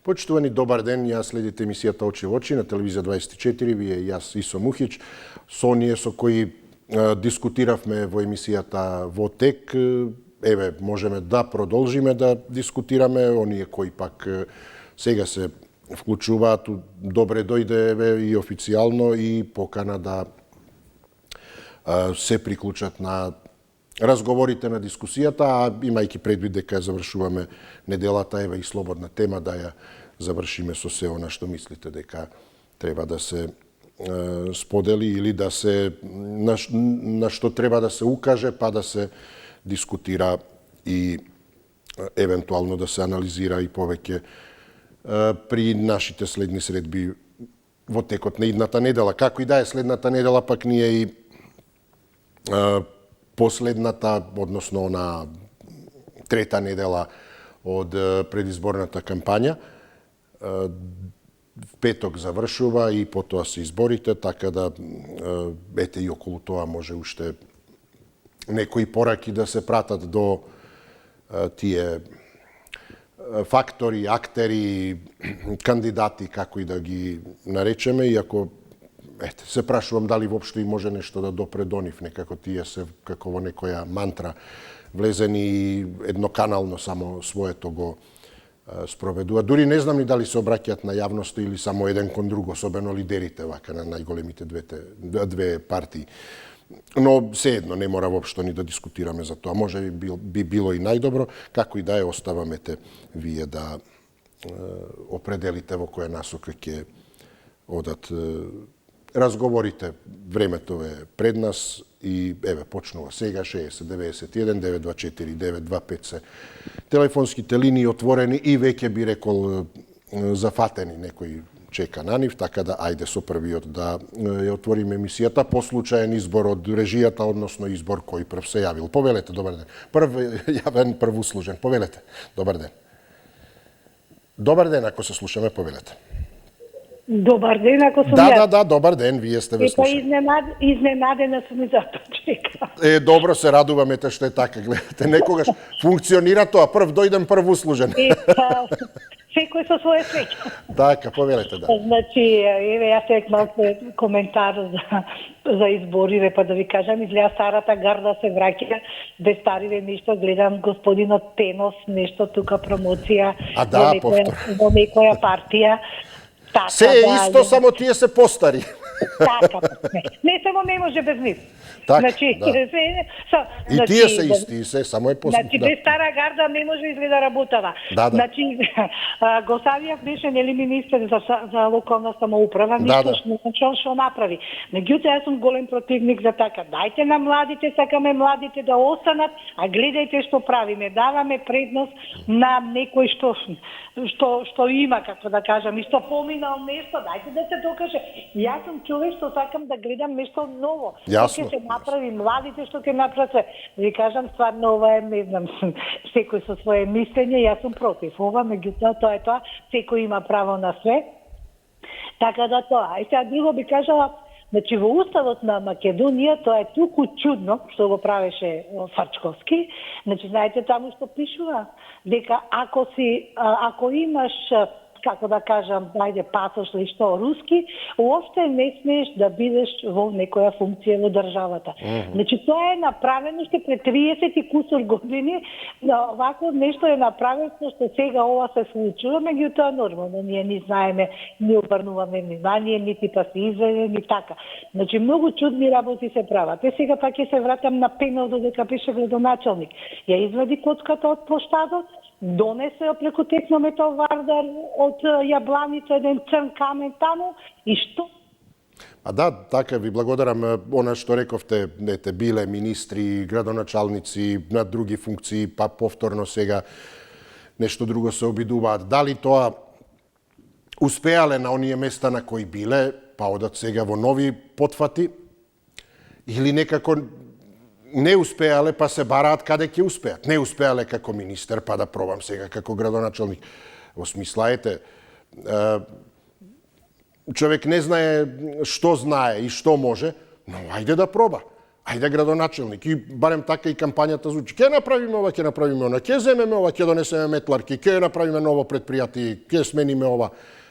Почитувани, добар ден, јас следите емисијата Очи во очи на телевизија 24, вие и јас Исо Мухич, со оние со кои дискутиравме во емисијата во тек. Еве, можеме да продолжиме да дискутираме, оние кои пак сега се вклучуваат, добре дојде еве и официјално и покана да се приклучат на разговорите на дискусијата, а имајќи предвид дека завршуваме неделата, еве и слободна тема да ја завршиме со се она што мислите дека треба да се сподели или да се на што треба да се укаже, па да се дискутира и евентуално да се анализира и повеќе при нашите следни средби во текот на идната недела. Како и да е следната недела, пак ние и последната, односно на трета недела од предизборната кампања. В петок завршува и потоа се изборите, така да ете и околу тоа може уште некои пораки да се пратат до тие фактори, актери, кандидати, како и да ги наречеме, иако се прашувам дали воопшто и може нешто да допре до нив, некако тие се како во некоја мантра влезени и едноканално само своето го спроведува. Дури не знам ни дали се обраќаат на јавноста или само еден кон друг, особено лидерите вака на најголемите две партии. Но sejedno не мора воопшто ни да дискутираме за тоа. Може би било и најдобро, како и да е, оставамете вие да определите во која насока ќе одат разговорите. Времето е пред нас и еве почнува сега 60 91 924 925 се телефонските линии отворени и веќе би рекол зафатени, некој чека на нив, така да ајде со првиот да ја отвориме емисијата по случаен избор од режијата, односно избор кој прв се јавил. Повелете, добар ден. Прв јавен, прв услужен. Повелете. Добар ден. Добар ден, ако се слушаме, повелете. Добар ден, ако сум јас. Да, добар ден, вие сте ве слушали. Изненадена сум и затоа чекам. Добро, се радуваме те што е така, гледате. Некогаш функционира тоа, прв дојдем, прв услужен. Секој со своја среќа. Така, повелете, да. Значи, еве, јас тек малку коментар за изборите, па да ви кажам, изгледа старата гарда се враќа, без стариве нешто, гледам господинот Пенос, нешто тука промоција во некоја партија. Така, се е исто, само тие се постари. Така, не само не може без нив. Так, значи, да. И тие се исти, се само е постари. Значи, без стара гарда не може изгледа работава. Да. Значи, го Савијав беше нели министер за локална самоуправа, ништо што направи. Меѓутоа, јас сум голем противник за така. Дајте на младите, сакаме младите да останат, а гледајте што правиме. Даваме предност на некој што има, како да кажам, и што поминал нешто, дајте да се докаже. Јас сум човек што сакам да гледам нешто ново. Јасно. Што ќе направи младите, што ќе направи. Ви кажам, стварно ова е, не знам, секој со свое мислење, јас сум против ова, меѓутоа тоа е тоа, секој има право на све. Така да тоа. И сега друго би кажала, значи во уставот на Македонија тоа е туку чудно што го правеше Фачковски. Значи знаете таму што пишува дека ако имаш, како да кажам, најде пасош или што руски, уопште не смееш да бидеш во некоја функција во државата. Значи тоа е направено што пред 30 и кусор години, вако нешто е направено што сега ова се случува, меѓутоа нормално ние не знаеме, не обрнуваме внимание, нити па се изведе, ни така. Значи многу чудни работи се прават. Сега пак ќе се вратам на Пенов додека беше градоначалник. Ја извади коцката од площадот, донесе преку текнометал вардар од јабланица, еден црн камен таму и што? А да, така ви благодарам. Она што рековте, биле министри, градоначалници на други функции, па повторно сега нешто друго се обидуваат. Дали тоа успеале на оние места на кои биле, па одат сега во нови потфати, или некако не успеале, па се бараат каде ќе успеат. Не успеале како министер, па да пробам сега како градоначалник. Во смисла, човек не знае што знае и што може, но ајде да проба. Ајде градоначелник, и барем така и кампањата звучи. Ке направиме ова, ке направиме она, ке земеме ова, ке донесеме метларки, ке направиме ново предпријатие, ке смениме ова.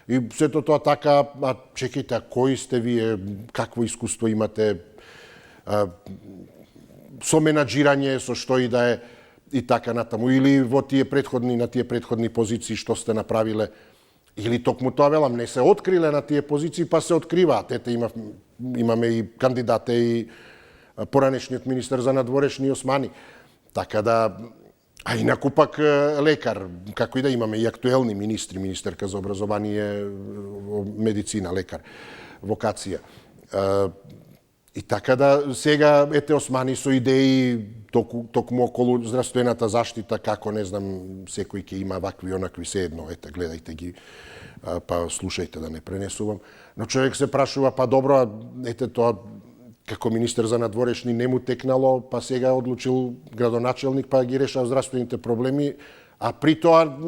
И сето тоа така, а чекайте, кои сте вие, какво искуство имате, со менаџирање, со што и да е, и така натаму. Или во на тие предходни позиции што сте направиле, или токму тоа велам, не се откриле на тие позиции, па се откриваат. Ете, имаме и кандидате и поранешниот министер за надворешни Османи. Така да, а инаку пак лекар, како и да имаме и актуелни министри, министерка за образование, медицина, лекар, вокација. И така да, сега, ете, Османи со идеи токму околу здравствената заштита, како, не знам, секој ќе има вакви, онакви, се едно, ете, гледајте ги, па слушајте да не пренесувам. Но човек се прашува, па добро, ете, тоа, како министер за надворешни не му текнало, па сега одлучил градоначелник, па ги решава здравствените проблеми, а при тоа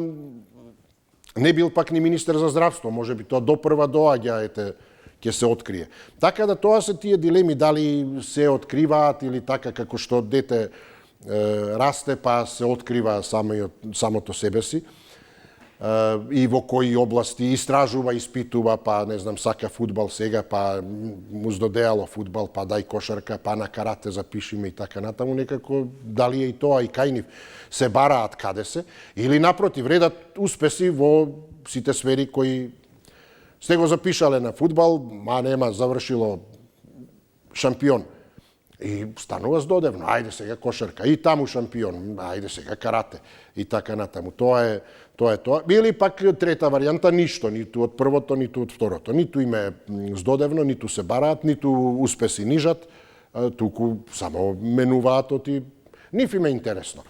не бил пак ни министер за здравство, може би тоа допрва доаѓа, ете, ќе се открие. Така да тоа се тие дилеми, дали се откриваат или така како што дете расте, па се открива самото себе си, и во кои области истражува, испитува, па не знам, сака фудбал сега, па му здодеало фудбал, па дај кошарка, па на карате запишиме и така натаму, некако дали е и тоа и кај нив се бараат каде се, или напротив, редат успеси во сите сфери кои сте го запишале на фудбал, ма нема, завршило шампион. И станува здодевно, ајде сега кошарка, и таму шампион, ајде сега карате, и така натаму. Тоа е тоа. Или пак трета варијанта, ништо, ниту од првото, ниту од второто. Ниту им е здодевно, ниту се бараат, ниту успеси нижат, туку само менуваат оти. Ниф им е интересно.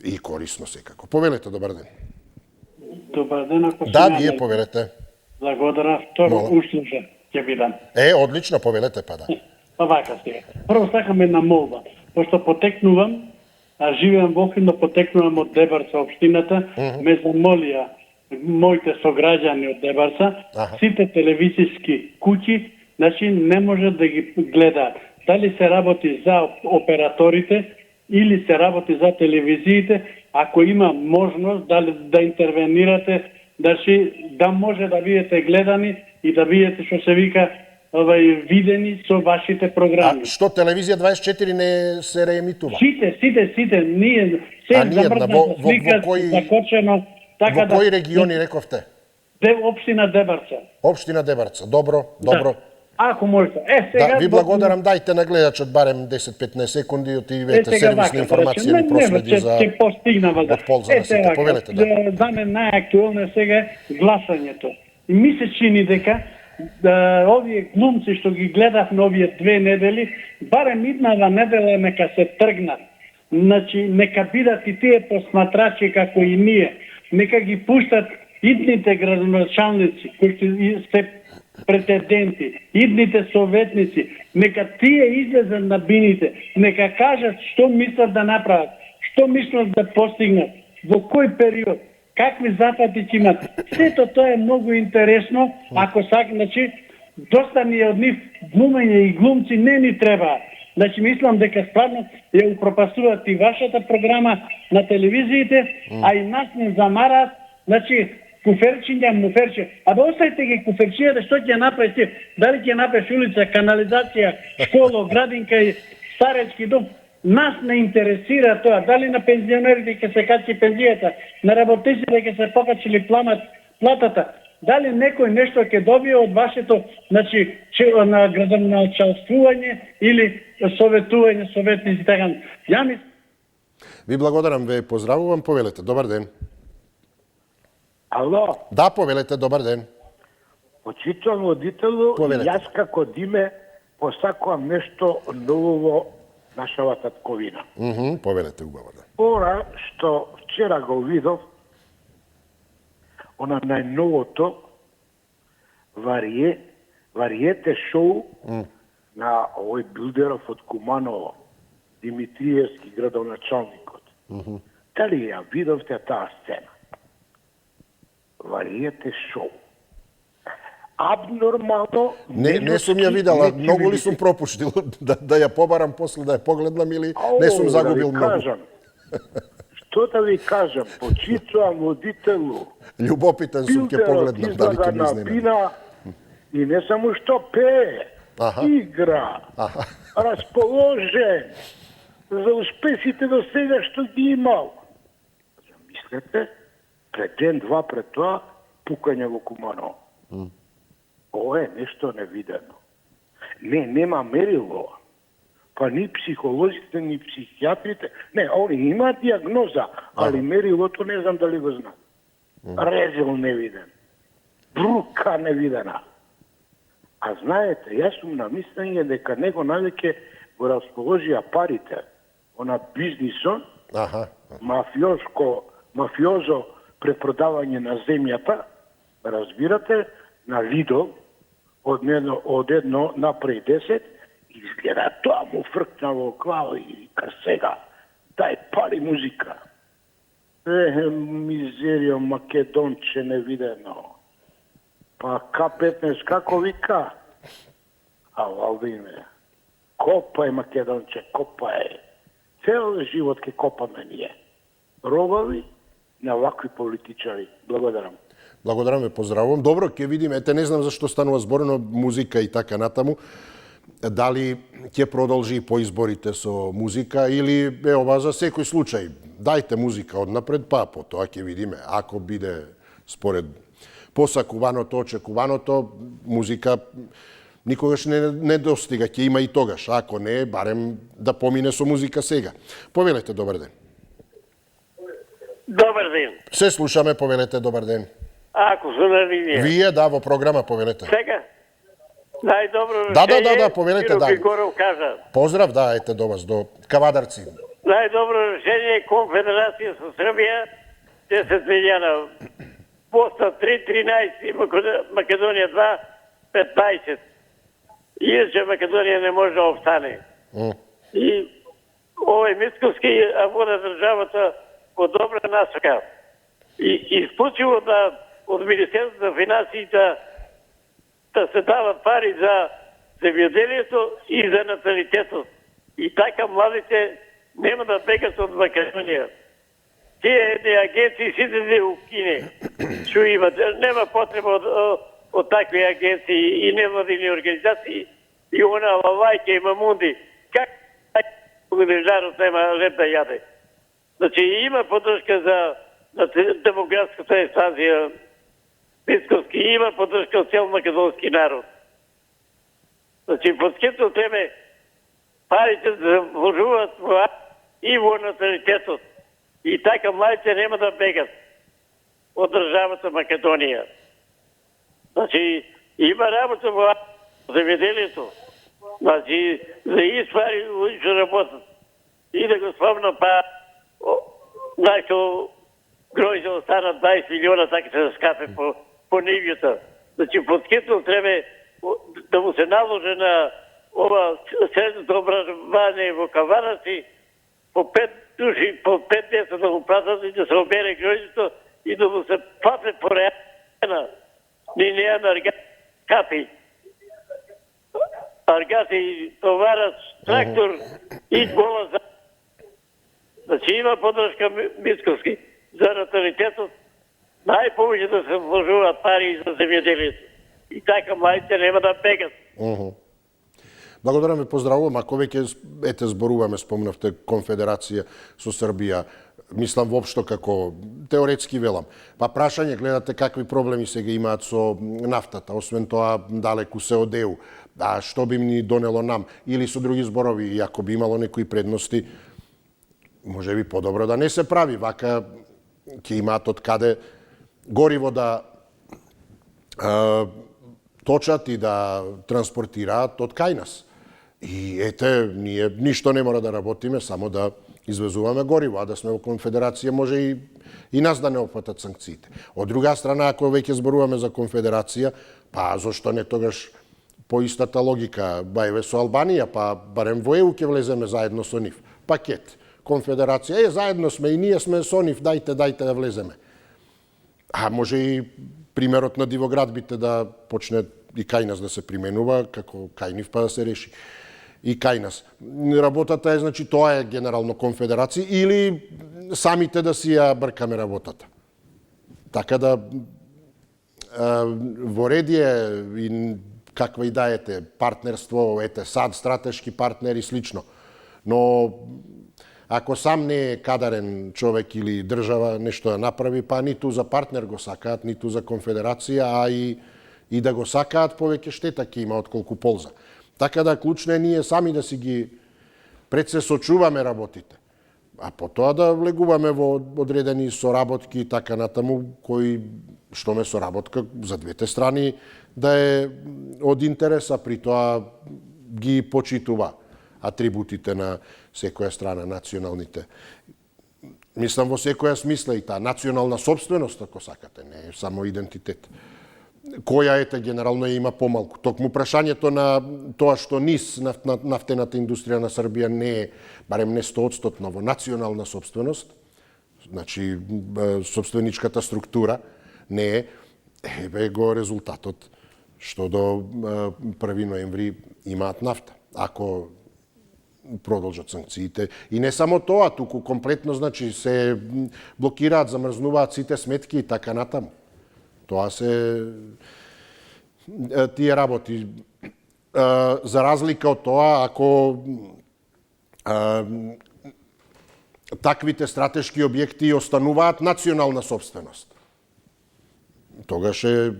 И корисно секако. Повелете, добар ден. Добар ден, ако Да, вие повелете. Благодарам, второ услужа ќе бидам. Одлично, повелете, па да. Па вака сега. Прво сакам една молба. Пошто потекнувам, а живеам во Охрид, но потекнувам од Дебарца општината, ме замолија моите сограѓани од Дебарца, сите телевизиски куќи, значи не можат да ги гледаат. Дали се работи за операторите или се работи за телевизиите, ако има можност да интервенирате, да може да бидете гледани и да бидете, што се вика, видени со вашите програми. А што, телевизија 24 не се реемитува? Сите, ние се замрзната слика, закочено. Во кои региони рековте? Општина Дебарца. Општина Дебарца, добро. Ако можете. Сега... Да, ви благодарам, дајте на гледачот барем 10-15 секунди, отивете сервисна информација или проследи за... Ќе постигнава од полза на сите. Повелете, да. За мен најактуелно е сега гласањето. И ми се чини дека овие глумци што ги гледавме овие 2 недели, барем иднава недела нека се тргнат. Значи, нека бидат и тие посматрачи како и ние. Нека ги пуштат идните градоначалници, кои се претенденти, идните советници, нека тие излезат на бините, нека кажат што мислат да направат, што мислат да постигнат, во кој период, какви зафати ќе имат. Сето тоа е многу интересно, ако сака, значи, доста ни од нив глумење и глумци не ни требаат. Значи, мислам дека стварно ја упропастуваат и вашата програма на телевизиите, а и нас не замараат, значи, куферчиња, муферче. Абе, оставите ги куферчињата, што ќе направите? Дали ќе направиш улица, канализација, школа, градинка и старечки дом? Нас не интересира тоа. Дали на пензионерите ќе се качи пензијата, на работниците ќе се покачили платата. Дали некој нешто ќе добие од вашето, значи, на градоначалствување или советување, советници, така. Ви благодарам, ве поздравувам, повелете. Добар ден. Ало? Да, повелете, добар ден. Почитувам водителу, јас како Диме посакувам нешто ново во нашава татковина. Повелете, убаво да. Ора што вчера го видов, она најновото вариете шоу на овој билдеров од Куманово, Димитриевски, градоначалникот. Дали ја видовте таа сцена? Вариете шоу. абнормално... Не сум ја видела, многу ли сум пропуштил да ја побарам после да ја погледнам или не сум загубил многу? Што да ви кажам, почитувам водителу. Љубопитен сум, ќе погледнам дали ќе ми изненади. И не само што пее, игра, расположен за успесите до сега што ги имал. Замислете, пред ден-два пред тоа, пукање во Куманово. Ова е нешто невидено. Нема мерило. Па ни психолозите, ни психијатрите. Не, они имаат диагноза, али мерилото не знам дали го знаат. Резил невиден. Брука невидена. А знаете, јас сум на мислење дека него навеќе го расположија парите, она бизнисот, мафиозо препродавање на земјата, разбирате, на Лидо, од едно напред 10, изгледа тоа му фркна во глава и вика сега, дај пари музика. Мизерија Македонче невидено. Па К-15 како вика? А Валдине, копај Македонче, копај. Цел живот ке копаме ние. Робави на вакви политичари. Благодарам. Благодарам ве, поздравувам. Добро, ќе видиме. Ете, не знам зашто станува збор, но музика и така натаму. Дали ќе продолжи по изборите со музика или ова за секој случај. Дајте музика однапред, па потоа ќе видиме. Ако биде според посакуваното, очекуваното, музика никогаш не достига, ќе има и тогаш. Ако не, барем да помине со музика сега. Повелете, добар ден. Добар ден. Се слушаме, повелете, добар ден. Ако су на линија. Вие, да, во програма, повелете. Сега? Најдобро решение. Да, повелете, да. Григоров кажа. Поздрав, да, ете до вас, до Кавадарци. Најдобро решение е Конфедерација со Србија, 10 милиона. Поста 3-13, Македонија 2-15. Иначе Македонија не може да обстане. И овој Мицковски вода државата по добра насока. И исклучиво да од Министерството на финансиите да се дават пари за земјоделието и за наталитетот. И така младите нема да бегат од Македонија. Тие агенции сите да укине. Што имат, нема потреба од такви агенции и невладини организации и она лавајке и мамунди. Как народ нема леп да јаде? Значи има поддршка за демографската експанзија Мицковски, има поддршка од цел македонски народ. Значи под скито теме парите да вложуваат и во наталитетот. И така младите нема да бегат од државата Македонија. Значи, има работа во земјоделието. Значи, за испари лично работат. И да го спомнам, па, нашо гројзе остана 20 милиона, така се скапе по нивјата. Значи, под скитно треба да му се наложи на ова средното образование во Кавадарци, по 5 души, по 5 деца да го пратат и да се обере гројзето и да му се папе по реална. Ни неа на аргати. Аргати товарат трактор и гола за... Значи има поддршка Мицковски за наталитетот. Најповеќе да се вложуваат пари за земјоделието. И така младите нема да бегат. Благодарам ве, поздравувам. Ако веќе ете зборуваме, спомнавте Конфедерација со Србија, мислам воопшто како теоретски велам. Па прашање, гледате какви проблеми сега имаат со нафтата, освен тоа далеку се од ЕУ. А што би ни донело нам? Или со други зборови, и ако би имало некои предности, може би подобро да не се прави. Вака ќе имаат од каде гориво да точат и да транспортираат од кај нас. И ете, ние ништо не мора да работиме, само да извезуваме гориво, а да сме во Конфедерација може и нас да не опфатат санкциите. Од друга страна, ако веќе зборуваме за Конфедерација, па зошто не тогаш по истата логика, бајве со Албанија, па барем во ЕУ ќе влеземе заедно со нив. Пакет. Конфедерација, заедно сме и ние сме со нив, дајте да влеземе. А може и примерот на Дивоград бите да почне и кај нас да се применува, како кај нив па да се реши. И кај нас. Работата е, значи, тоа е генерално конфедерација или самите да си ја бркаме работата. Така да во редие и каква и да ете партнерство, ете САД, стратешки партнер и слично. Но ако сам не е кадарен човек или држава нешто да направи, па ниту за партнер го сакаат, ниту за конфедерација, а и да го сакаат, повеќе штета ќе има отколку полза. Така да клучно е ние сами да си ги пред се сочуваме работите, а потоа да влегуваме во одредени соработки и така натаму, кои што ме соработка за двете страни да е од интереса, при тоа ги почитува атрибутите на секоја страна, националните. Мислам во секоја смисла и таа национална собственост, ако сакате, не е само идентитет. Која ете генерално има помалку. Токму прашањето на тоа што низ нафтената индустрија на Србија не е, барем не 100% во национална собственост, значи собственичката структура не е, еве го резултатот што до 1 ноември имаат нафта. Ако продолжат санкциите. И не само тоа, туку комплетно, значи, се блокираат, замрзнуваат сите сметки и така натаму. Тоа се тие работи. За разлика од тоа, ако таквите стратешки објекти остануваат национална собственост, тогаш е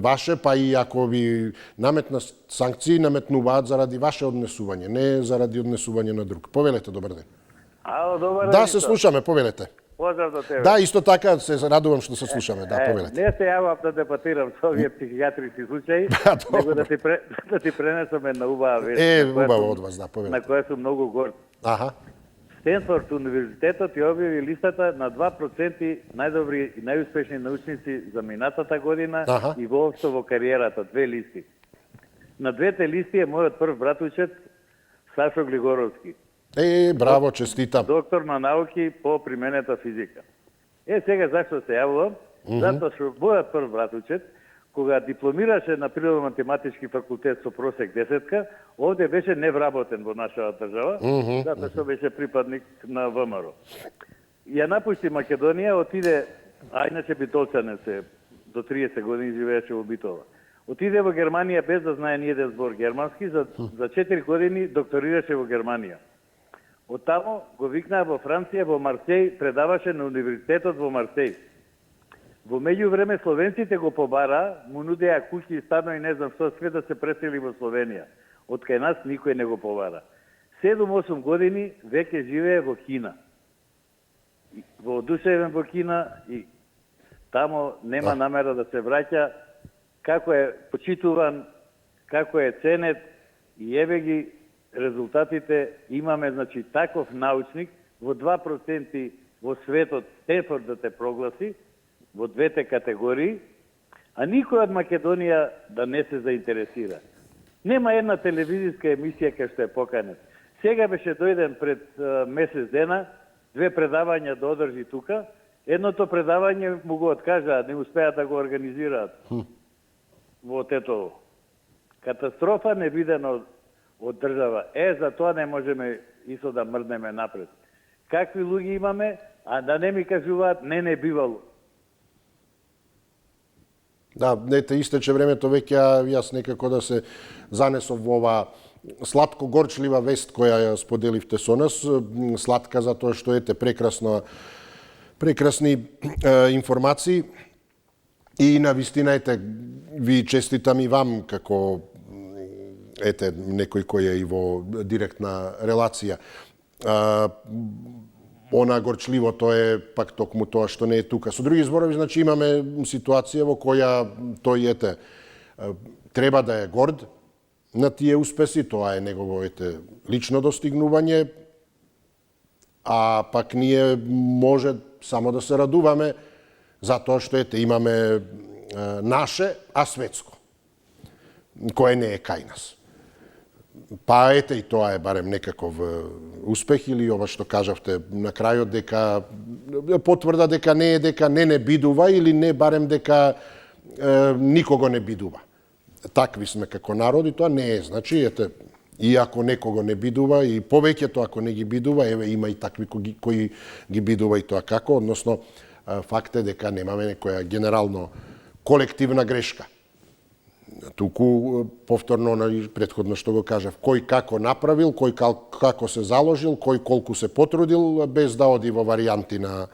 ваше, па и ако ви наметнат санкции, наметнуваат заради ваше однесување, не заради однесување на друг. Повелете, добар ден. Ало, добар ден. Да, се слушаме, повелете. Поздрав до тебе. Да, исто така се радувам што се слушаме, да, повелете. Не се јавам да дебатирам со овие психијатриски случаи, него да ти пренесам една убава вест. Убаво од вас, да, На повелете. која сум многу горд. Аха. Стенфорд универзитетот ја објави листата на 2% најдобри и најуспешни научници за минатата година и воопшто во кариерата, 2 листи. На двете листи е мојот прв братучет Сашо Глигоровски. Браво, честитам. Доктор на науки по применета физика. Сега зашто се јавувам? Затоа што мојот прв братучет, кога дипломираше на Природно-математички факултет со просек 10, овде беше невработен во нашата држава, затоа што беше припадник на ВМРО. Ја напушти Македонија, отиде, а иначе битолчанец се, до 30 години живееше во Битола. Отиде во Германија без да знае ни еден збор германски, за 4 години докторираше во Германија. Оттамо го викнаа во Франција, во Марсеј, предаваше на универзитетот во Марсеј. Во меѓувреме словенците го побара, му нудеа куќи и стано и не знам што, све да се пресели во Словенија. Од кај нас никој не го побара. 7-8 години веќе живее во Кина. Во одушевен во Кина и тамо нема намера да се враќа, како е почитуван, како е ценет и еве ги резултатите. Имаме, значи, таков научник во 2% во светот, Стенфорд да те прогласи, во двете категории, а никој од Македонија да не се заинтересира. Нема една телевизиска емисија кај што е поканет. Сега беше дојден пред месец дена, 2 предавања да одржи тука. Едното предавање му го откажа, не успеа да го организираат во Тетово. Катастрофа невидена од држава. За тоа не можеме исто да мрднеме напред. Какви луѓе имаме, а да не ми кажуваат, не бивало. Да, ете, истече времето веќе, јас некако да се занесов во ова сладко-горчлива вест која ја споделивте со нас. Сладка затоа што ете прекрасни информации и на вистина ете ви честитам и вам како ете некој кој е и во директна релација. Она горчливото е пак токму тоа што не е тука. Со други зборови, значи имаме ситуација во која тој ете треба да е горд на тие успеси, тоа е негово ете лично достигнување, а пак ние може само да се радуваме затоа што ете имаме наше, а светско, кое не е кај нас. Па ете и тоа е барем некаков успех или ова што кажавте на крајот дека потврда дека не е дека не бидува или не барем дека никого не бидува. Такви сме како народ и тоа не е. Значи, ете, и ако некого не бидува, и повеќето ако не ги бидува, еве има и такви кои ги бидува и тоа како, односно факт е дека немаме некоја генерално колективна грешка. Туку повторно претходно што го кажав, кој како направил, кој како се заложил, кој колку се потрудил, без да оди во варијанти на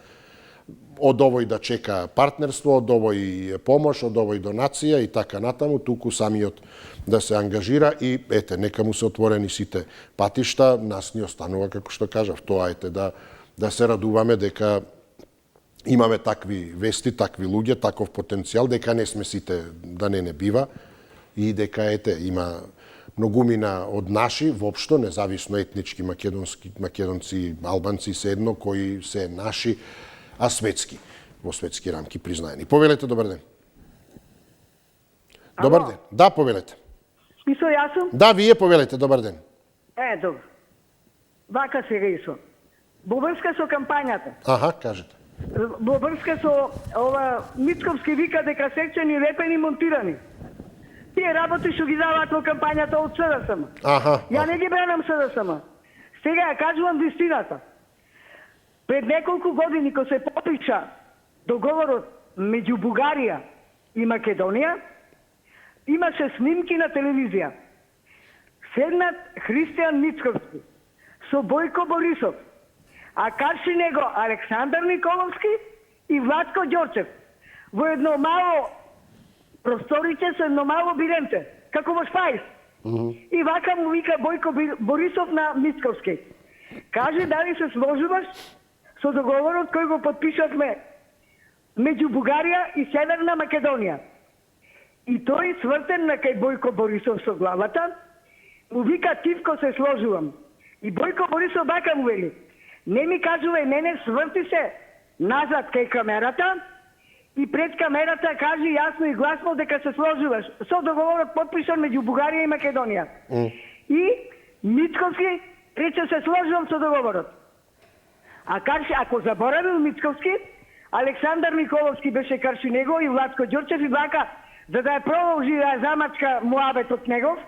од овој да чека партнерство, од овој помош, од овој донација и така натаму, туку самиот да се ангажира и ете, нека му се отворени сите патишта, нас ни останува, како што кажав, тоа ете да се радуваме дека имаме такви вести, такви луѓе, таков потенцијал, дека не сме сите да не бива и дека ете, има многумина од наши, воопшто, независно етнички македонци, албанци, се едно, кои се наши, а светски, во светски рамки признаени. Повелете, добар ден. Добар ден. Да, повелете. Исо, јас сум? Да, вие повелете, добар ден. Добро. Вака сега, Исо. Во врска со кампањата. Аха, кажете. Во врска со ова Мицковски вика дека сечени, репени, монтирани. Тие работи што ги даваат во кампањата од СДСМ. Аха. Ја не ги бранам СДСМ. Сега ја кажувам вистината. Пред неколку години, кога се подпиша договорот меѓу Бугарија и Македонија, имаше снимки на телевизија. Седнат Христијан Мицковски со Бојко Борисов, а карши него Александар Николовски и Владко Ѓорчев во едно мало просториче со едно мало биренце, како во Шпајс. И вака му вика Бојко Борисов на Мицковски. Каже, дали се сложуваш со договорот кој го подпишавме меѓу Бугарија и Северна Македонија. И тој свртен на кај Бојко Борисов со главата, му вика тивко се сложувам. И Бојко Борисов бака му вели, не ми кажувај мене, сврти се назад кај камерата и пред камерата кажи јасно и гласно дека се сложуваш со договорот подпишан меѓу Бугарија и Македонија. И Мицковски рече се сложувам со договорот. А карши, ако заборавил Мицковски, Александар Николовски беше карши него и Владко Ѓорчев и вака, за да ја продолжи да ја замачка муабетот негов,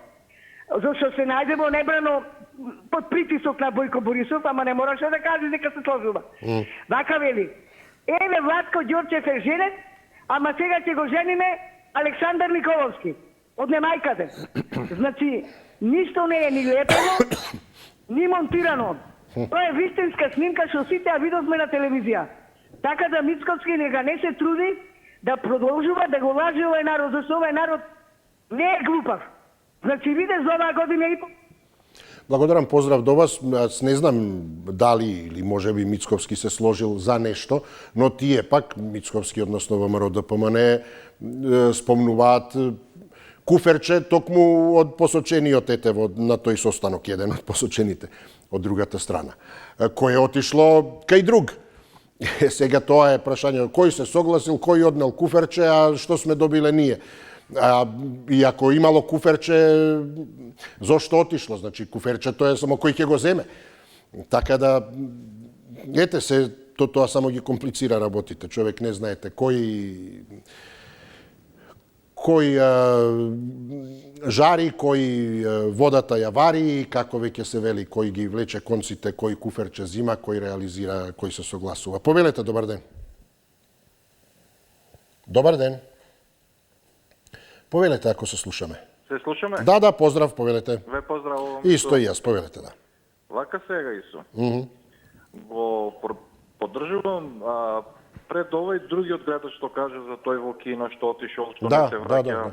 зашто се најде во небрано под притисок на Бојко Борисов, ама не мораше да каже дека се сложува. Вака вели, еве Владко Ѓорчев е женет, ама сега ќе го жениме Александар Николовски. Од немајкаде. Значи, ништо не е ни лепено, ни монтирано. Тоа е вистинска снимка што сите ја видовме на телевизија. Така да Мицковски нега не се труди да продолжува да го лаже овој народ, зашто овој народ не е глупав. Значи, виде за оваа година и Благодарам, поздрав до вас. Аз не знам дали или можеби Мицковски се сложил за нешто, но тие пак, Мицковски, односно ВМРО ДПМН, спомнуваат куферче токму од посочениот етево на тој состанок, еден од посочените од другата страна, кој е отишло кај друг. Сега тоа е прашање, кој се согласил, кој однел куферче, а што сме добиле ние? И ако имало куферче, зошто отишло? Значи, куферчето е само кој ќе го земе. Така да, ете се, тоа само ги комплицира работите. Човек не знаете кој жари, кој водата ја вари, како веќе се вели, кој ги влече конците, кој куферче зима, кој реализира, кој се согласува. Повелете, добар ден. Добар ден. Повелете, ако се слушаме. Се слушаме? Да, поздрав, повелете. Ве поздравувам. Исто и јас, повелете, да. Вака сега, Исо. Го поддржувам пред овој другиот гледач што кажа за тој во кино што отишол, што не се враќа. Да.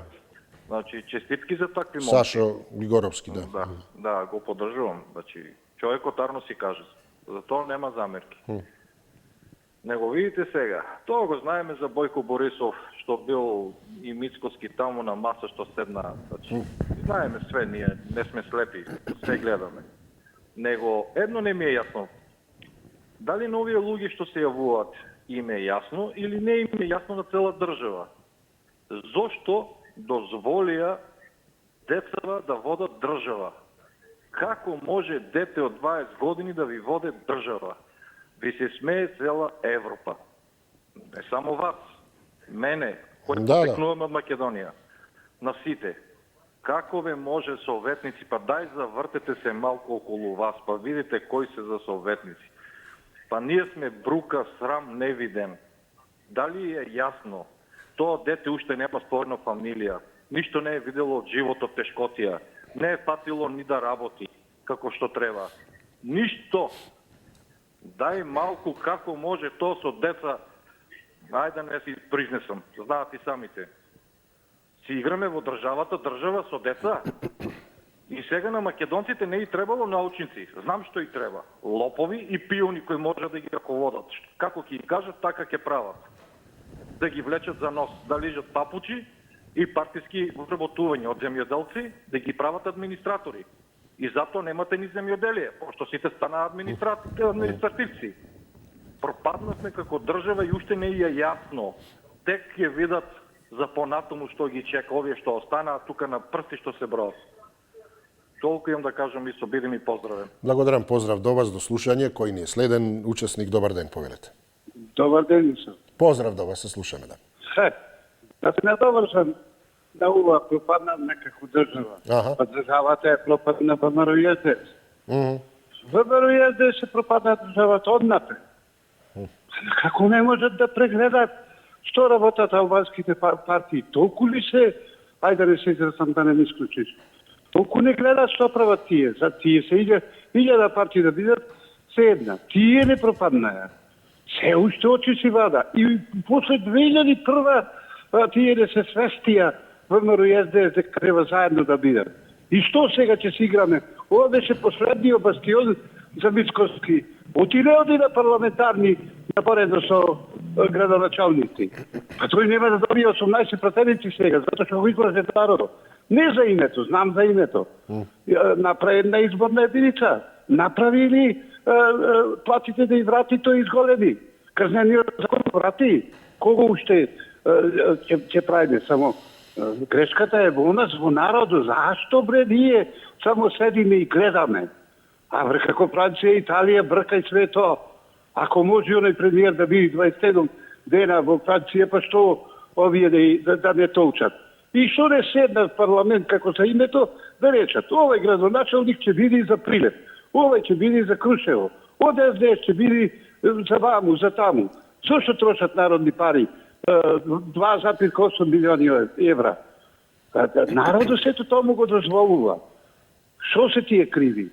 Значи, честитки за такви момци. Сашо Григоровски, да. Да, го поддржувам. Значи, човекот арно си каже. За тоа нема замерки. Него видите сега, тоа го знаеме за Бојко Борисов, што бил и Мицковски таму на маса што седна. Значи, знаеме све, ние не сме слепи, све гледаме. Него едно не ми е јасно. Дали на овие луѓе што се јавуваат им е јасно или не им е јасно на цела држава? Зошто дозволија децата да водат држава? Како може дете од 20 години да ви воде држава? Ви се смее цела Европа. Не само вас. Мене, кои потекнуваме од Македонија. На сите. Како ве може советници, па дај завртете се малку околу вас, па видите кои се за советници. Па ние сме брука, срам невиден. Дали е јасно? Тоа дете уште нема створена фамилија, ништо не е видело од животот тешкотија, не е патило ни да работи како што треба. Ништо. Дај малку како може тоа со деца, ајде не си признесам, знаат и самите. Си играме во држава со деца. И сега на македонците не и требало научници. Знам што и треба. Лопови и пиони кои може да ги раководат. Како ќе ги кажат, така ќе прават. Да ги влечат за нос, да лижат папучи и партиски вработување од земјоделци, да ги прават администратори. И затоа немате ни земјоделие, пошто сите станаа административци. Пропаднавме како држава и уште не е јасно. Тек ќе видат за понатаму што ги чека овие што останаа тука на прсти што се броат. Толку имам да кажам и собидим и поздравен. Благодарам, поздрав до вас, до слушање. Кој ни е следен учесник, добар ден, повелете. Добар ден, сум. Поздрав до вас, се слушаме, да. Да се надовршам да ова пропадна некако држава. Па државата е пропадна ВМРО-СДС. ВМРО-СДС се пропадна државата однапред. Како не можат да прегледат што работат албанските партии? Толку ли се, ајде не се изразам да не ми исклучиш, толку не гледат што прават тие. За тие се илјада партии да бидат, се една. Тие не пропаднаја. Се уште очи си вада. И после 2001 тие не се свестија ВМРО и СДС дека треба заедно да бидат. И што сега ќе се играме? Ова беше последниот бастион за Мицкоски. Оди на парламентарни напоредно со градоначалници. А тој нема да добие 18 пратеници сега, затоа што го излазе народот. Не за името, знам за името. Направи една изборна единица. Направили платите да изврати тој изголеми. Казнениот закон врати. Кого уште ќе правиме? Само грешката е во нас, во народу. Зашто бре ние само седиме и гледаме? А како Франција, Италија, брка и све тоа. Ако може оној премиер да биде 27 дена во Франција, па што овие да не толчат? И што не седнат в парламент како за името, да речат, овој градоначалник ќе биде за Прилеп, овој ќе биде за Крушево, од СДС ќе биде за ваму, за таму. Зошто трошат народни пари? 2,8 милиони евра. Народот сето тоа му го дозволува. Што се тие криви?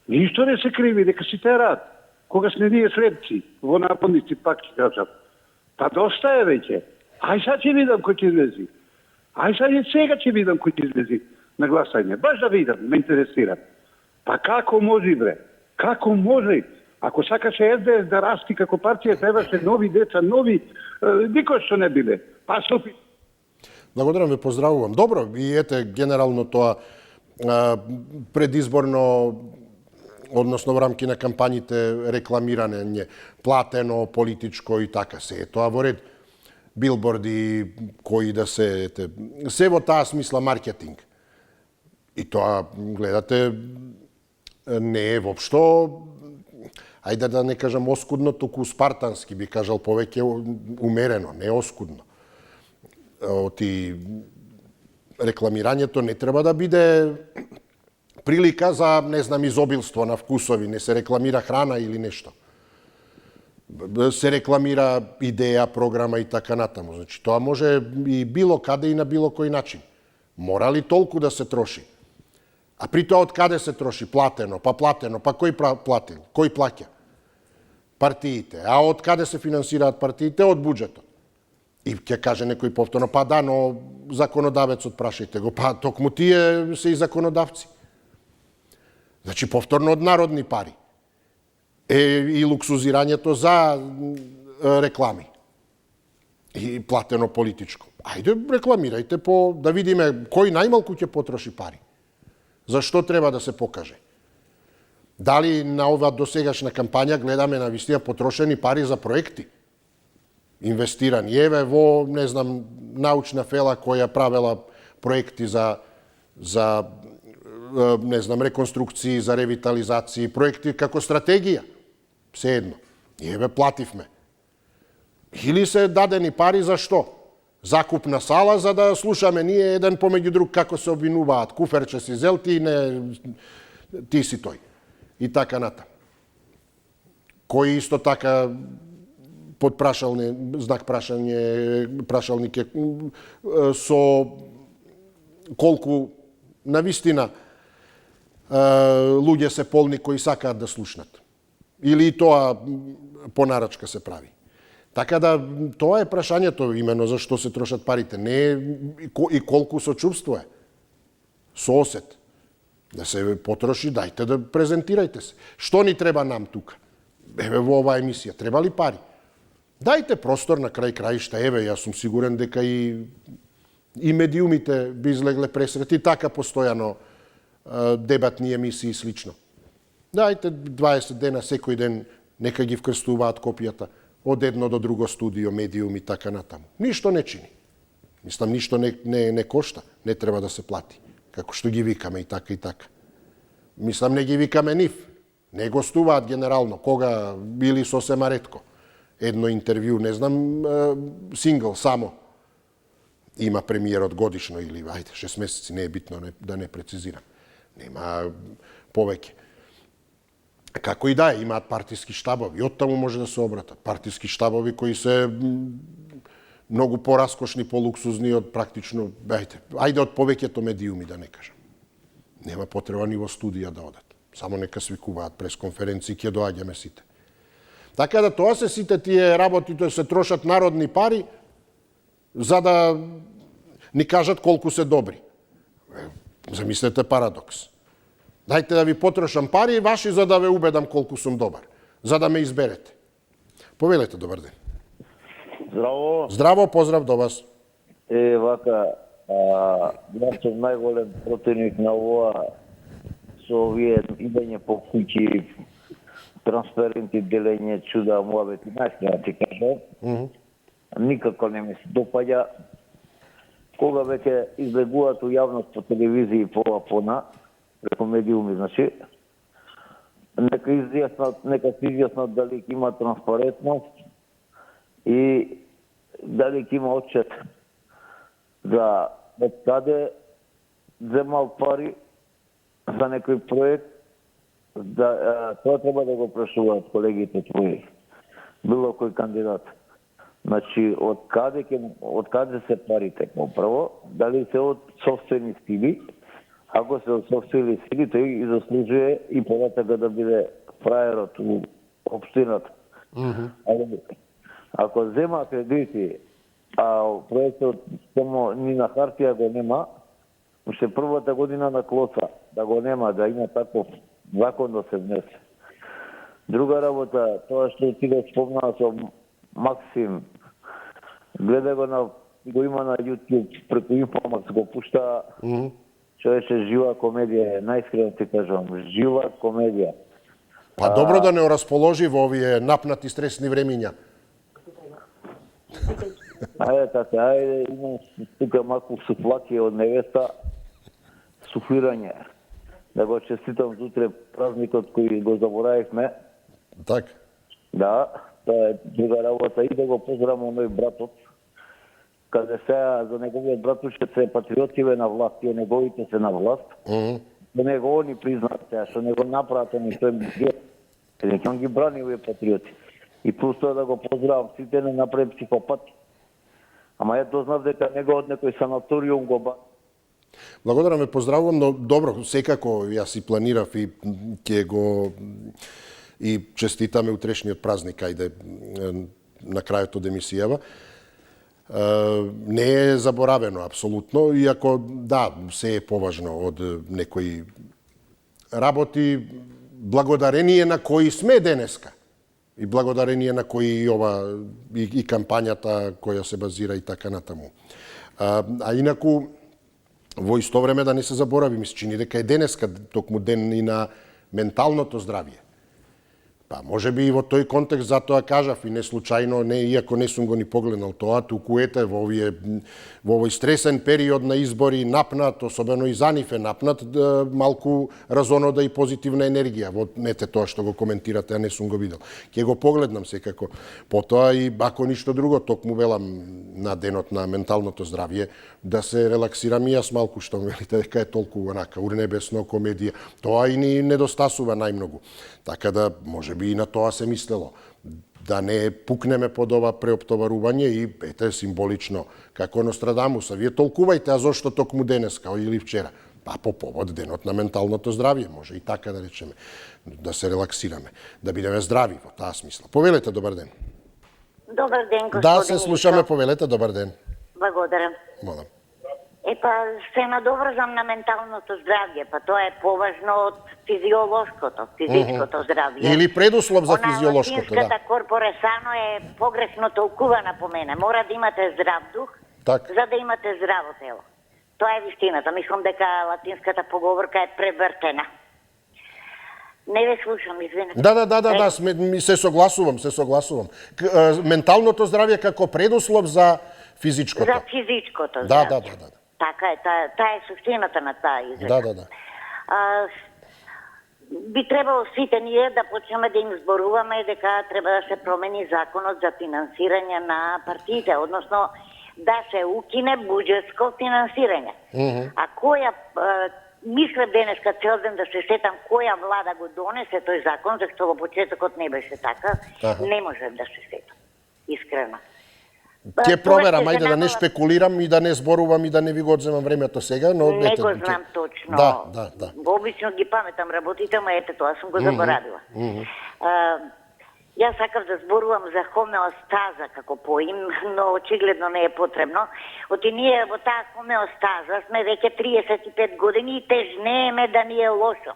Ништо не се криви, дека си терат. Кога сме ние слепци, во нападници, пак ќе кажам. Па доста е веќе. Ај сега ќе видам кој ќе излези. Сега ќе видам кој ќе излези на гласање. Баш да видам, ме интересира. Па како може, бре? Како може? Ако сакаше СДС да расти како партија, требаше нови деца, нови... Никој што не биле. Па супи. Благодарам ве, поздравувам. Добро, и ете, генерално тоа предизборно, односно во рамки на кампањите, рекламирање, платено, политичко и така се. Тоа во ред билборди кои да се... Се во таа смисла маркетинг. И тоа, гледате, не е вопшто, ајде да не кажам оскудно, туку спартански, би кажал повеќе умерено, не оскудно. Оти рекламирањето не треба да биде прилика за, не знам, изобилство на вкусови, не се рекламира храна или нешто. Се рекламира идеја, програма и така натаму. Значи, тоа може и било каде и на било кој начин. Мора ли толку да се троши? А при тоа од каде се троши? Платено, па кој платил? Кој плаќа? Партиите. А од каде се финансираат партиите? Од буџетот. И ќе каже некој повторно, па да, но законодавецот прашајте го, па токму тие се и законодавци. Значи, повторно од народни пари. И луксузирањето за реклами. И платено политичко. Ајде, рекламирајте да видиме кој најмалку ќе потроши пари. Зашто треба да се покаже? Дали на ова досегашна кампања гледаме на вистина потрошени пари за проекти? Инвестирани. Еве во, не знам, научна фела која правела проекти за не знам, реконструкции, за ревитализации, проекти како стратегија. Се едно. Еве плативме. Или се дадени пари за што? закупна сала за да слушаме ние еден помеѓу друг како се обвинуваат. Куферче си зел, ти не, ти си тој. И така натаму. Кој исто така под знак прашалник со колку навистина луѓе се полни кои сакаат да слушнат. Или и тоа по нарачка се прави. Така да, тоа е прашањето именно за што се трошат парите. Не и колку сочувство е. Соосет. Да се потроши, дајте да презентирајте се. Што ни треба нам тука? Еве во оваа емисија, треба ли пари? Дајте простор на крај краишта, еве, јас сум сигурен дека и медиумите би излегле пресрет и така постојано дебатни емисии и слично. Дајте 20 дена, секој ден, нека ги вкрстуваат копијата од едно до друго студио, медиум и така натаму. Ништо не чини. Мислам, ништо не кошта, не треба да се плати. Како што ги викаме и така и така. Мислам, не ги викаме нив. Не гостуваат генерално, кога били сосема ретко. Едно интервју, не знам, сингл само има премиерот годишно или, ајде, 6 месеци, не е битно да не прецизирам. Нема повеќе. Како и да е, имаат партиски штабови, оттаму може да се обратат. Партиски штабови кои се многу пораскошни, полуксузни од практично, ајде од повеќето медиуми да не кажам. Нема потреба ни во студија да одат. Само нека свикуваат пресконференции, ќе доаѓаме сите. Така да тоа се сите тие работи, тоа се трошат народни пари за да ни кажат колку се добри. Замислете парадокс. Дајте да ви потрошам пари ваши за да ве убедам колку сум добар, за да ме изберете. Повелете, добар ден. Здраво. Здраво, поздрав до вас. Вака, јас сум најголем противник на ова со овие идење по куќи, трансференти, делење, чуда, муабети, најскрено ти кажам. Никако не ми се допаѓа. Кога веќе излегуваат у јавност по телевизија и по апона, преку медиуми, значи, нека се изјаснат дали има транспарентност и дали има отчет за од каде земал пари за некој проект, тоа треба да го прашуваат колегите твои, било кој кандидат. Значи, од каде се парите, прво, дали се од собствени сили. Ако се од собствени сили, тој и заслужuje и понатака да биде фраерот у општината. Ако зема кредити, а проектот само ни на хартија го нема, уште првата година на клоца да го нема, да има таков закон да се внесе. Друга работа, тоа што ти го спомнаа со Максим, гледа го има на YouTube, преку Инфомакс го пушта, човече, жива комедија, најискрено ти кажам, жива комедија. Па добро да не расположи во овие напнати стресни времиња. Ајде така, ајде, имам тука малку суфлаки од невеста, суфлирање. Да го честитам зутре празникот кој го заборавивме. Така. Да, тоа е друга работа и да го поздравам оној братот, каде сега за неговиот братушке се патриотиве на власт и неговите се на власт. Да не го они признаат сега, што не го направат они тој бигет. Ќе он ги брани овие патриоти. И плюс тоа да го поздравам сите не направи психопати. Ама ја дознав дека него од некој санаториум го ба. Благодарам, ве поздравувам, но добро, секако јас и планирав и ќе го и честитаме утрешниот празник, ајде, на крајот од емисијава. Не е заборавено, апсолутно, иако, да, се е поважно од некои работи, благодарение на кои сме денеска. И благодарение на кои и ова, и кампањата која се базира и така натаму. А инаку, во исто време да не се заборави, ми се чини дека е денеска токму ден и на менталното здравје. Па може би и во тој контекст затоа кажав и не случајно, не иако не сум го ни погледнал тоа, туку ете во овој стресен период на избори напнат, особено и за нив е напнат, малку разонода и позитивна енергија во ете тоа што го коментирате, а не сум го видел. Ќе го погледнам секако. Потоа и ако ништо друго, токму велам на денот на менталното здравје, да се релаксирам и јас малку што велите дека е толку онака урнебесно комедија. Тоа и ни недостасува најмногу. Така да може би и на тоа се мислело. Да не пукнеме под ова преоптоварување и ете символично како Нострадамуса. Вие толкувајте, а зошто токму денеска или вчера? Па по повод денот на менталното здравје, може и така да речеме, да се релаксираме, да бидеме здрави во таа смисла. Повелете, добар ден. Добар ден, господине. Да, се слушаме, повелете, добар ден. Благодарам. Молам. Се надоврзам на менталното здравје, па тоа е поважно од физиолошкото, физичкото здравје. Или предуслов за физиолошкото, да. Латинската корпоресано е погрешно толкувана по мене. Мора да имате здрав дух, за да имате здраво тело. Тоа е вистината. Мислам дека латинската поговорка е превртена. Не ве слушам, извинете. Да, се согласувам. Менталното здравје како предуслов за физичкото. За физичкото здравје. Да. Така е, таа е суштината на таа изрека. Да. Би требало сите ние да почнеме да им зборуваме дека треба да се промени законот за финансирање на партиите, односно да се укине буџетско финансирање. А која мислев денеска цел ден да се сетам која влада го донесе тој закон, зашто во почетокот не беше така, не можев да се сетам. Искрено. Ќе проверам, ајде да не шпекулирам и да не зборувам и да не ви го одземам времето сега, но не го знам точно. Да. Обично ги паметам работите, ма ете тоа сум го заборавила. Јас сакав да зборувам за хомеостаза како поим, но очигледно не е потребно. Оти ние во таа хомеостаза сме веќе 35 години и тежнееме да ни е лошо.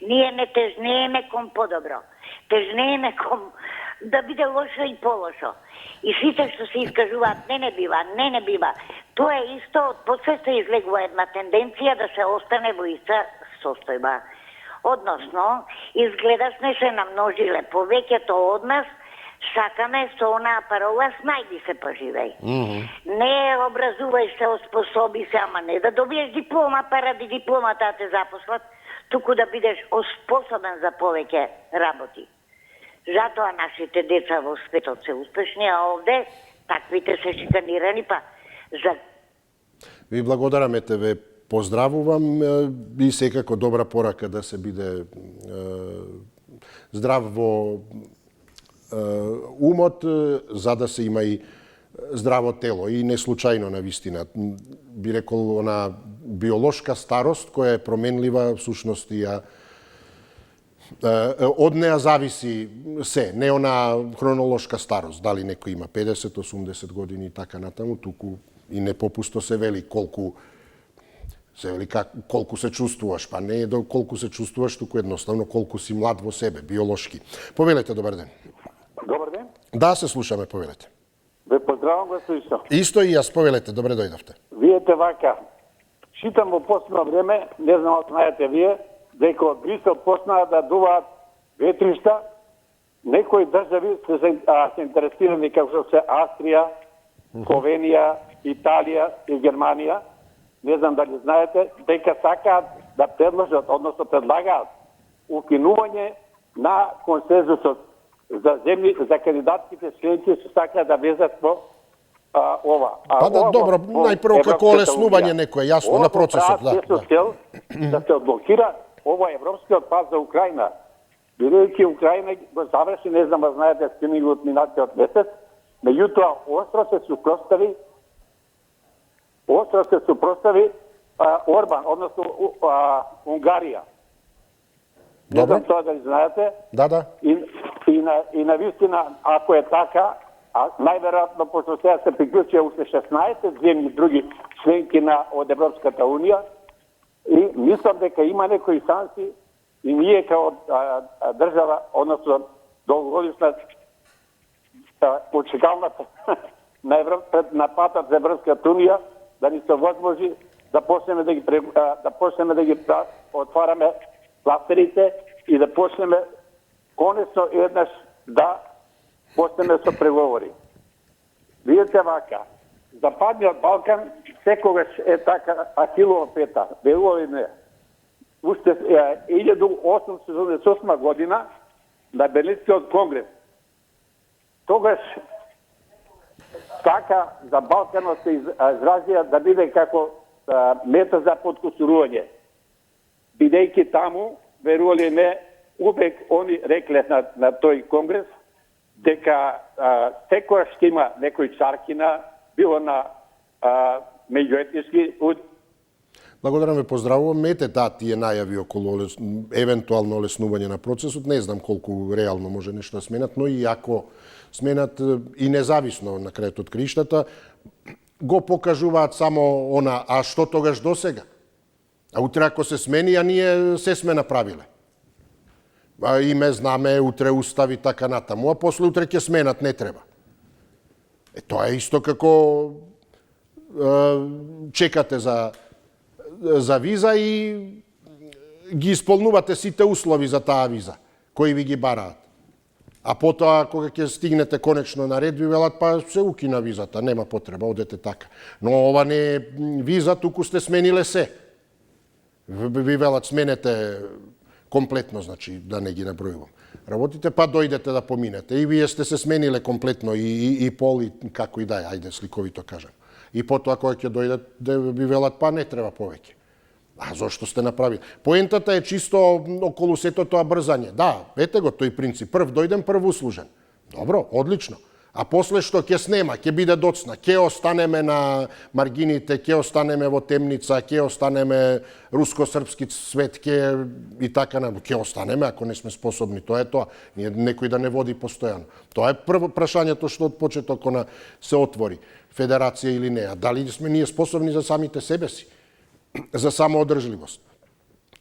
Ние не тежнееме кон подобро. Тежнееме кон да биде лошо и полошо. И сите што се искажуваат, не бива. Тоа е исто, после се излегува една тенденција да се остане во иста состојба. Односно, изгледаш не се намножиле повеќето од нас, сакаме со онаа парола снајди се поживеј. Не образувај се, оспособи се, ама не да добиеш диплома, па ради дипломата те запослат, туку да бидеш оспособен за повеќе работи. Затоа нашите деца во светот се успешни, а овде таквите се шиканирани, па за... Ви благодарам, ете ве поздравувам и секако добра порака да се биде здрав во умот, за да се има и здраво тело. И не случајно, на вистина. Би рекол, она биолошка старост, која е променлива, всушност и од неа зависи се, не она хронолошка старост, дали некој има 50, 80 години и така натаму, туку и не попусто се вели колку се чувствуваш, па не е до колку се чувствуваш, туку едноставно колку си млад во себе, биолошки. Повелете, добар ден. Добар ден. Да, се слушаме, повелете. Ве поздравам, господин Исто. Исто и јас, повелете, добре дојдовте. Виете вака, читам во последно време, не знам ако знаете вие, дека од Брисел почнаа да дуваат ветришта, некои држави се интересирани како што се Австрија, Словенија, Италија и Германија, не знам дали знаете, дека сакаат да предложат, односно предлагаат укинување на консензусот за земји, за кандидатските членки се сакаат да влезат во ова. Па да, добро, најпрво како олеснување некој, јасно, на процесот. Да се одблокира ова европскиот пат за Украина. Бидејќи Украина го заврши, не знам, знаете, скринингот минатиот месец, меѓутоа остро се супростави Орбан, односно Унгарија. Не знам тоа дали знаете. Да. И на вистина, ако е така, најверојатно, пошто сега се приклучија уште 16 земји други членки од Европската Унија, и мислам дека има некои шанси и ние као држава, односно долгогодишна очекалната на патот за Европската Унија, да ни се возможи да почнеме да ги отвараме кластерите и да почнеме конечно еднаш да почнеме со преговори. Видите вака, Западниот Балкан секогаш е така Ахилова пета, вело и не. Уште 1878 година на Берлинскиот конгрес. Тогаш така за Балканот се изразија да биде како мета за подкусурување. Бидејќи таму, верували не, увек они рекле на тој конгрес дека секојаш ќе има некој царкина, било на меѓуетнички. Благодарам ве, поздравувам. Мете тие најави околу евентуално олеснување на процесот. Не знам колку реално може нешто да сменат, но и ако сменат и независно на крајот од краиштата, го покажуваат само она, а што тогаш досега? А утре ако се смени, а ние се сме направиле. Име знаме, утре устави така натаму, а после утре ќе сменат, не треба. Тоа е исто како чекате за виза и ги исполнувате сите услови за таа виза, кои ви ги бараат. А потоа, кога ќе стигнете конечно на ред, ви велат, па се укина визата, нема потреба, одете така. Но ова не е виза, туку сте смениле се. Ви велат, сменете комплетно, значи, да не ги набројувам. Работите, па дојдете да поминете. И вие сте се смениле комплетно, и пол, и како и да е, ајде, сликовито кажам. И потоа, кога ќе дојдат, да ви велат, па не треба повеќе. А зошто сте направили? Поентата е чисто околу сето тоа брзање. Да, ете го тој принцип. Прв дојден, прв услужен. Добро, одлично. А после што ќе снема, ќе биде доцна, ќе останеме на маргините, ќе останеме во темница, ќе останеме руско-српски свет, ќе и така на ќе останеме ако не сме способни. Тоа е тоа. Некој да не води постојано. Тоа е прво прашањето што од почеток се отвори. Федерација или не. А дали сме ние способни за самите себе си? За самоодржливост?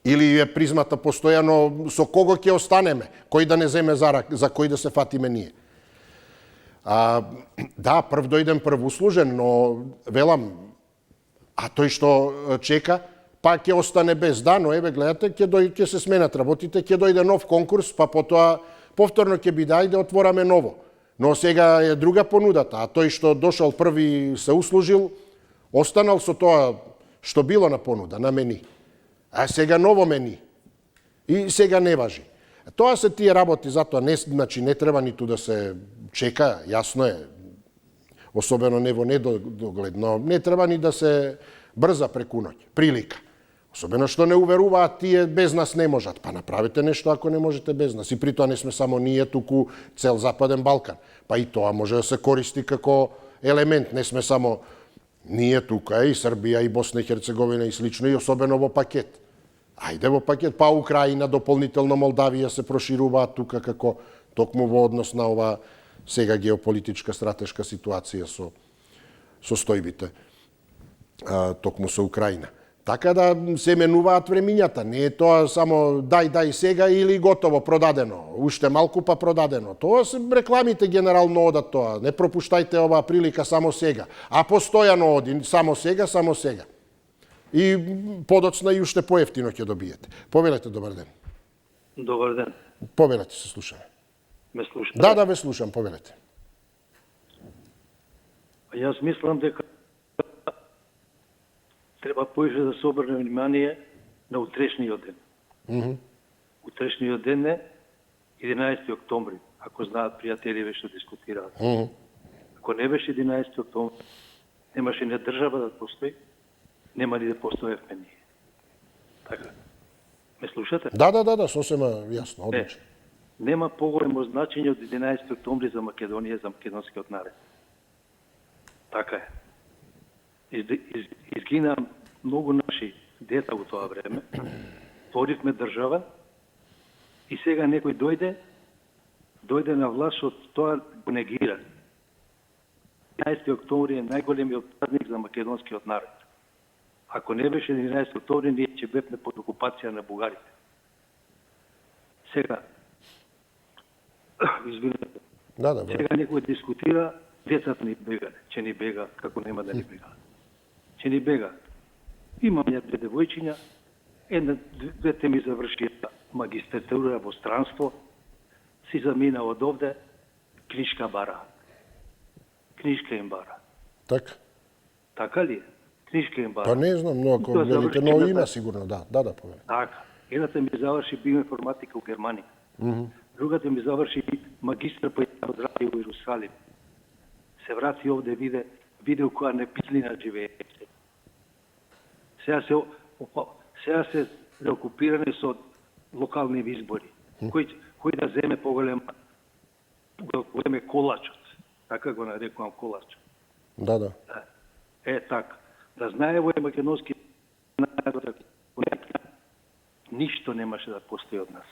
Или е призмата постојано со кого ќе останеме? Кој да не земе за кој да се фатиме ние? Да, прв дојден, прв услужен, но велам, а тој што чека, па ќе остане без. Да, но еве гледате, ќе се сменат работите, ќе дојде нов конкурс, па потоа повторно ќе биде, ајде отвораме ново. Но сега е друга понудата, а тој што дошол први се услужил, останал со тоа што било на понуда, на мени. А сега ново мени. И сега не важи. Тоа се тие работи, затоа не треба ниту да се чека, јасно е, особено не во недоглед, но не треба ни да се брза преку ноќ, прилика. Особено што не уверуваат тие без нас не можат. Па направите нешто ако не можете без нас. И при тоа не сме само ние, туку цел Западен Балкан. Па и тоа може да се користи како елемент. Не сме само ние тука, и Србија, и Босна и Херцеговина и слично, и особено во пакет. Ајде во пакет, па Украина, дополнително Молдавија се прошируваат тука како токму во однос на ова сега геополитичка стратешка ситуација со состојбите, токму со Украина. Така да се менуваат времињата. Не е тоа само дај сега или готово, продадено. Уште малку па продадено. Тоа се рекламите генерално одат тоа. Не пропуштајте оваа прилика само сега. А постојано оди само сега, само сега. И подоцна и уште поевтино ќе добиете. Повелете, добар ден. Добар ден. Повелете, се слушаме. Ме слушате? Да, ве слушам, повелете. Јас мислам дека треба поише да се обрне внимание на утрешниот ден. Утрешниот ден е 11 октомври, ако знаат пријателиве што дискутираат. Ако не беше 11 октомври, немаше не држава да постои, нема ни да постоевме ние. Така. Ме слушате? Да, сосема јасно, одлично. Нема поголемо значење од 11 октомври за Македонија, за македонскиот народ. Така е. Изгина многу наши деца во тоа време. Створивме држава и сега некој дојде на власт од тоа го негира. 11 октомври е најголемиот празник за македонскиот народ. Ако не беше 11 октомври, ние ќе бевме под окупација на бугарите. Сега, извинете, сега некој дискутира, децата ни бегале, че ни бега, како нема да ни бега. Че ни бега. Имам ја две девојчиња, двете ми завршија магистратура во странство, си замина од овде, книжка бара. Книжка им бара. Така? Така ли? Книжка им бара. Па не знам, но ако гледате, но има сигурно, да, повели. Така. Едната ми заврши биоинформатика у Германија. Другата ми заврши магистар по јавно здравје во Иерусалим. Се врати овде, виде која непитлина живее. Сега се окупирани со локални избори. Кој да земе поголем колачот. Така го нарекувам колачот. Да. Така. Да знае во македонски ништо немаше да постои од нас.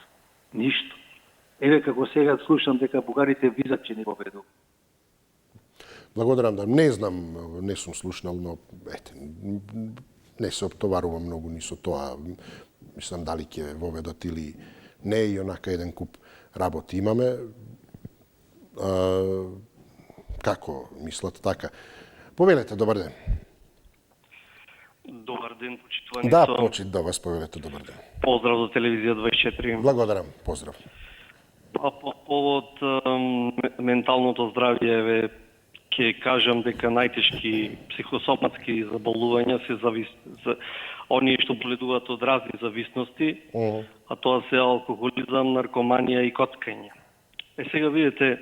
Ништо. Еве како сега слушам дека бугарите виза че ни поведу. Благодарам, да. Не знам, не сум слушнал, но не се оптоварувам многу ни со тоа. Мислам дали ќе воведат или не, и онака еден куп работи имаме. Како мислат така? Повелете, добар ден. Добар ден, почитувани. Да, почит до вас, повелете, добар ден. Поздрав до телевизија 24. Благодарам, поздрав. По повод менталното здравје, ќе кажам дека најтешки психосоматски заболувања се оние што боледуваат од разни зависности, а тоа се алкохолизам, наркоманија и коцкање. Сега видите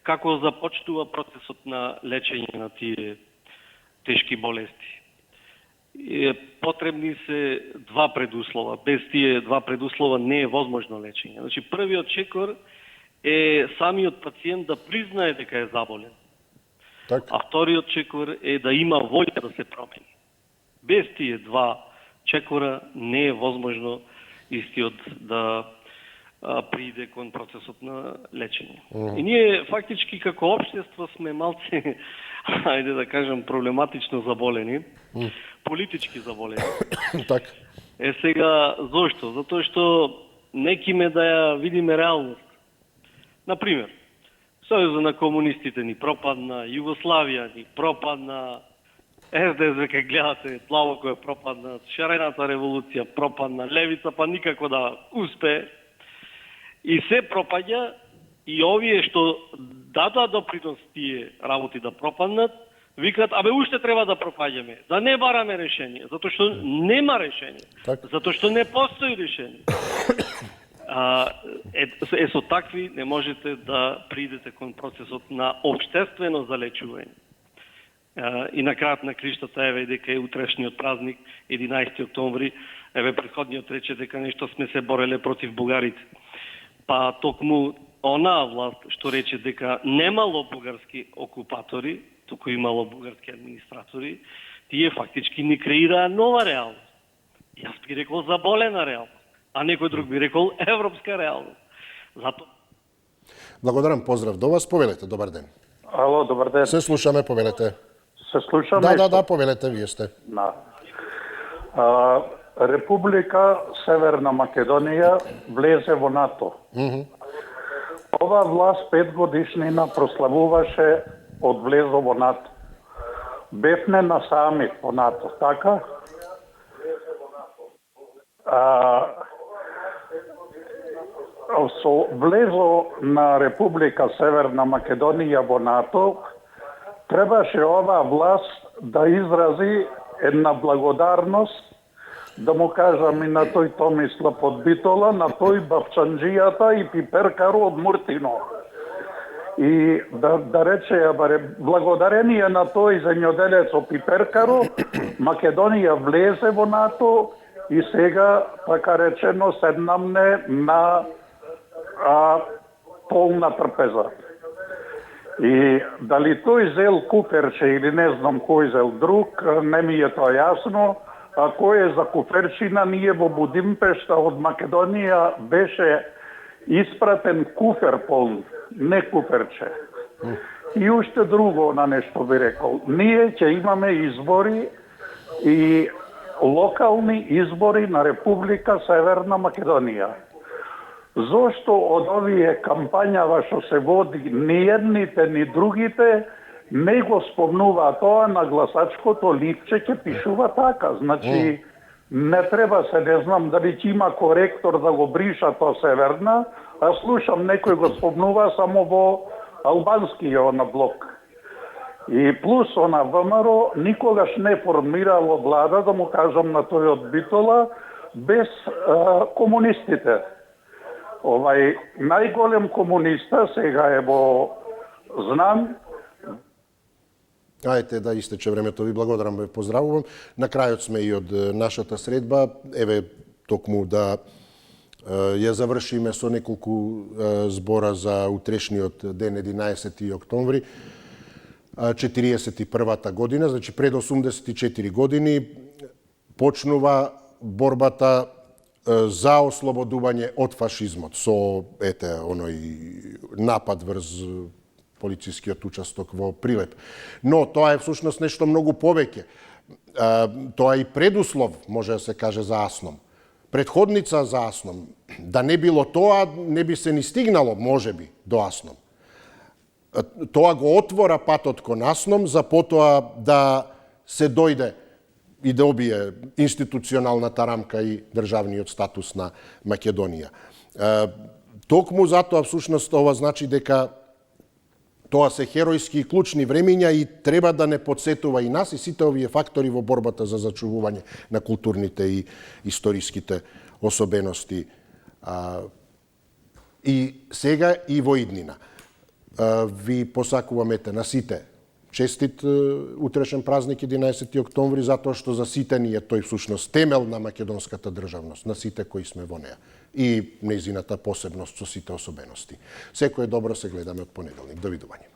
како започнува процесот на лечење на тие тешки болести. Потребни се два предуслова. Без тие два предуслова не е возможно лечење. Значи, првиот чекор е самиот пациент да признае дека е заболен. Так. А вториот чекор е да има волја да се промени. Без тие два чекора не е возможно истиот да прииде кон процесот на лечење. И ние фактички како општество сме малце, ајде да кажем, проблематично заболени, политички заболени. Так. Сега, зошто? Затоа што некиме да ја видиме реалност. Например, Сојузот на комунистите ни пропадна, Југославија ни пропадна, СДС веќе гледате, Славоко е пропадна, Шарената револуција пропадна, Левица па никако да успее. И се пропаѓа, и овие што дадоа допринос тие работи да пропаднат, викат, уште треба да пропаѓаме, да не бараме решение, затоа што нема решение, затоа што не постои решение. Со такви не можете да придете кон процесот на општествено залечување. И на крајот на криштата, еве дека е утрешниот празник, 11 октомври, еве претходниот рече дека нешто сме се бореле против бугарите. Па токму онаа власт што рече дека немало бугарски окупатори, туку имало бугарски администратори, тие фактички ни креираа нова реалност. Јас би рекол заболена реалност, а некој друг би рекол европска реалност. Зато... Благодарам, поздрав до вас, повелете, добар ден. Ало, добар ден. Се слушаме, повелете. Се слушаме? Да, повелете, вие сте. Да. Република Северна Македонија влезе во НАТО. Ова власт 5 годишнина прославуваше од влезо во НАТО. Бевне на самит во НАТО, така? Со влезо на Република Северна Македонија во НАТО, требаше оваа власт да изрази една благодарност, да му кажам и на тој Томислав од Битола, на тој бавчанджијата и пиперкаро од Муртино. И да рече, благодарение на тој земјоделец од пиперкаро, Македонија влезе во НАТО и сега, така речено, седнамне на полна трпеза. И дали тој зел куферче или не знам кој зел друг, не ми е тоа јасно. А кој е за куферчина, ние во Будимпешта од Македонија беше испратен куфер полн, не куферче. И уште друго на нешто би рекол. Ние ќе имаме избори и локални избори на Република Северна Македонија. Зошто од овие кампањава што се води ни едните ни другите не го спомнува тоа на гласачкото липче, ќе пишува така. Значи, не треба се, не знам дали ќе има коректор да го бриша тоа Северна, слушам некој го спомнува само во албански на блок. И плюс она ВМРО никогаш не формирало влада, да му кажам на тој од Битола, без комунистите. Најголем комуниста сега е во знам. Ајте да истече времето, ви благодарам, ве поздравувам. На крајот сме и од нашата средба. Еве токму да ја завршиме со неколку збора за утрешниот ден 11 октомври 41-та година, значи пред 84 години почнува борбата за ослободување од фашизмот со оној напад врз полицискиот участок во Прилеп. Но тоа е всушност нешто многу повеќе. Тоа е и предуслов, може да се каже, за АСНОМ. Предходница за АСНОМ. Да не било тоа, не би се ни стигнало, можеби, до АСНОМ. Тоа го отвора патот кон АСНОМ, за потоа да се дојде и да обие институционалната рамка и државниот статус на Македонија. Токму затоа, всушност, ова значи дека тоа се херојски и клучни времиња и треба да не подсетува и нас и сите овие фактори во борбата за зачувување на културните и историските особености. И сега и во иднина. Ви посакувам на сите честит утрешен празник 11 октомври, затоа што за сите ни е тој всушност темел на македонската државност, на сите кои сме во неа и нејзината посебност со сите особености. Секое добро, се гледаме од понеделник. Довидување.